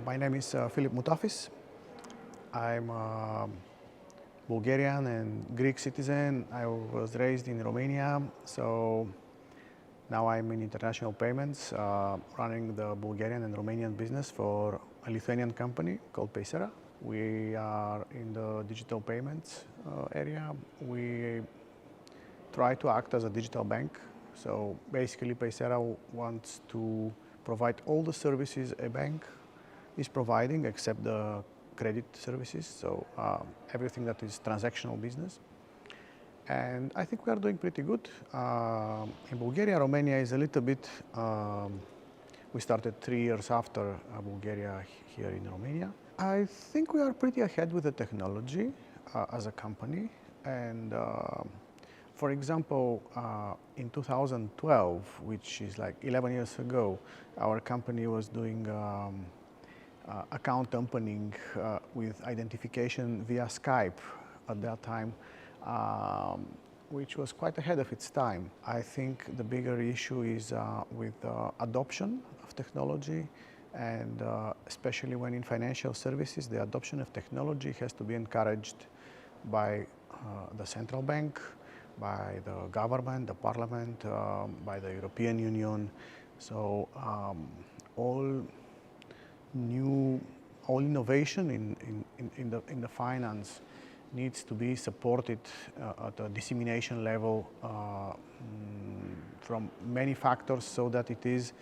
My name is Filip Mutafis. I'm a Bulgarian and Greek citizen. I was raised in Romania, so now I'm in international payments, running the Bulgarian and Romanian business for a Lithuanian company called Paysera. We are in the digital payments area. We try to act as a digital bank. So basically Paysera wants to provide all the services a bank is providing except the credit services, so everything that is transactional business. And I think we are doing pretty good. In Bulgaria, Romania is a little bit, we started 3 years after Bulgaria here in Romania. I think we are pretty ahead with the technology as a company. And for example, in 2012, which is like 11 years ago, our company was doing account opening with identification via Skype at that time, which was quite ahead of its time. I think the bigger issue is with adoption of technology, and especially when in financial services, the adoption of technology has to be encouraged by the central bank, by the government, the parliament, by the European Union. So all innovation in the finance needs to be supported at a dissemination level from many factors, so that it is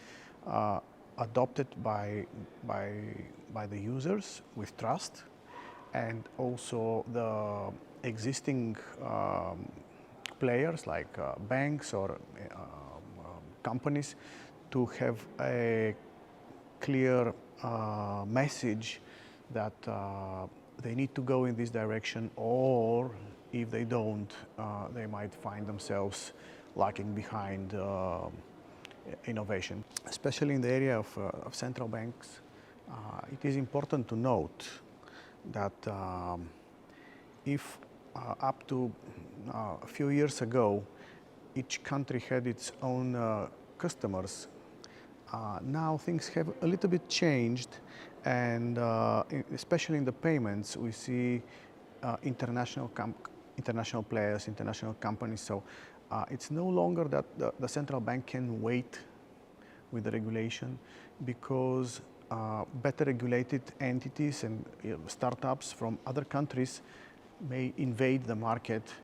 adopted by the users with trust, and also the existing players like banks or companies to have a clear message that they need to go in this direction, or if they don't, they might find themselves lagging behind innovation. Especially in the area of central banks, it is important to note that if up to a few years ago, each country had its own customers, now things have a little bit changed, and especially in the payments, we see international players, international companies. So it's no longer that the central bank can wait with the regulation, because better regulated entities and startups from other countries may invade the market.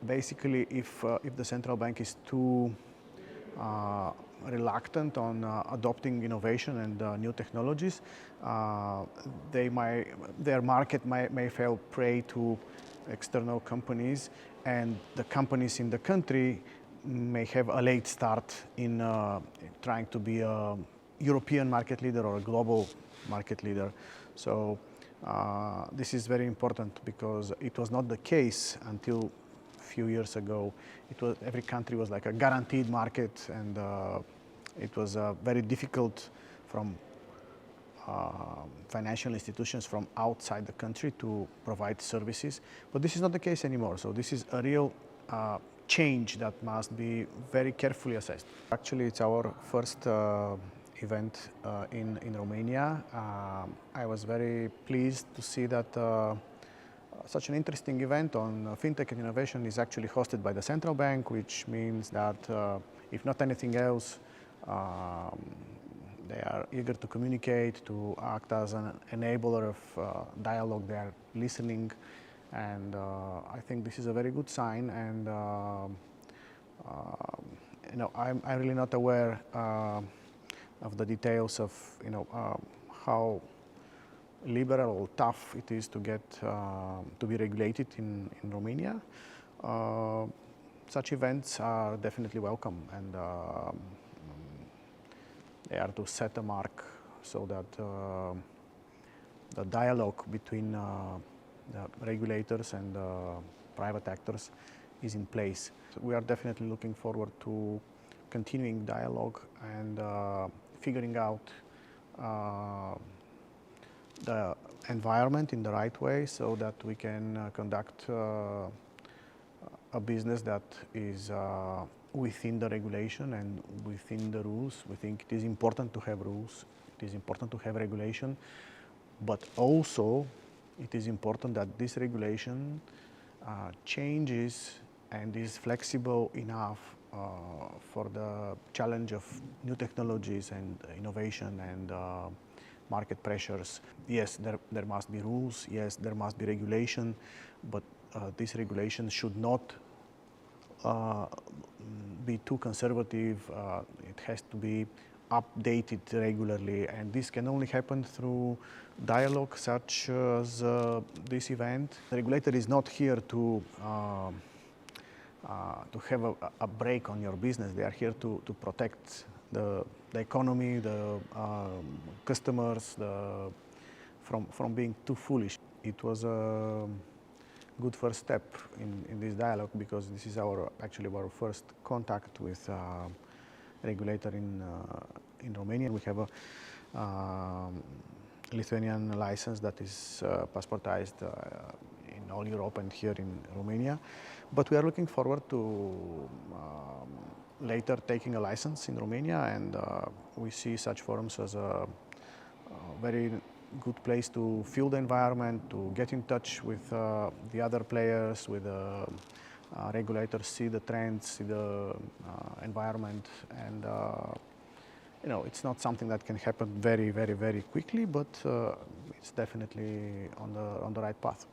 Basically, if the central bank is too reluctant on adopting innovation and new technologies, their market may fall prey to external companies, and the companies in the country may have a late start in trying to be a European market leader or a global market leader. So this is very important, because it was not the case until few years ago. Every country was like a guaranteed market, and it was very difficult from financial institutions from outside the country to provide services. But this is not the case anymore. So this is a real change that must be very carefully assessed. Actually, it's our first event in Romania. I was very pleased to see that such an interesting event on fintech and innovation is actually hosted by the central bank, which means that if not anything else, they are eager to communicate, to act as an enabler of dialogue. They are listening, and I think this is a very good sign. And I'm really not aware of the details of how liberal or tough it is to get to be regulated in Romania. Such events are definitely welcome, and they are to set a mark so that the dialogue between the regulators and private actors is in place. So we are definitely looking forward to continuing dialogue and figuring out the environment in the right way, so that we can conduct a business that is within the regulation and within the rules. We think it is important to have rules. It is important to have regulation. But also, it is important that this regulation changes and is flexible enough for the challenge of new technologies and innovation and market pressures. Yes, there must be rules, yes, there must be regulation, but this regulation should not be too conservative. It has to be updated regularly, and this can only happen through dialogue such as this event. The regulator is not here to have a break on your business. They are here to protect the economy, the customers, from being too foolish. It was a good first step in this dialogue, because this is actually our first contact with regulator in Romania. We have a Lithuanian license that is passportized in all Europe and here in Romania. But we are looking forward to later taking a license in Romania, and we see such forums as a very good place to feel the environment, to get in touch with the other players, with the regulators, see the trends, see the environment, and it's not something that can happen very, very, very quickly, but it's definitely on the right path.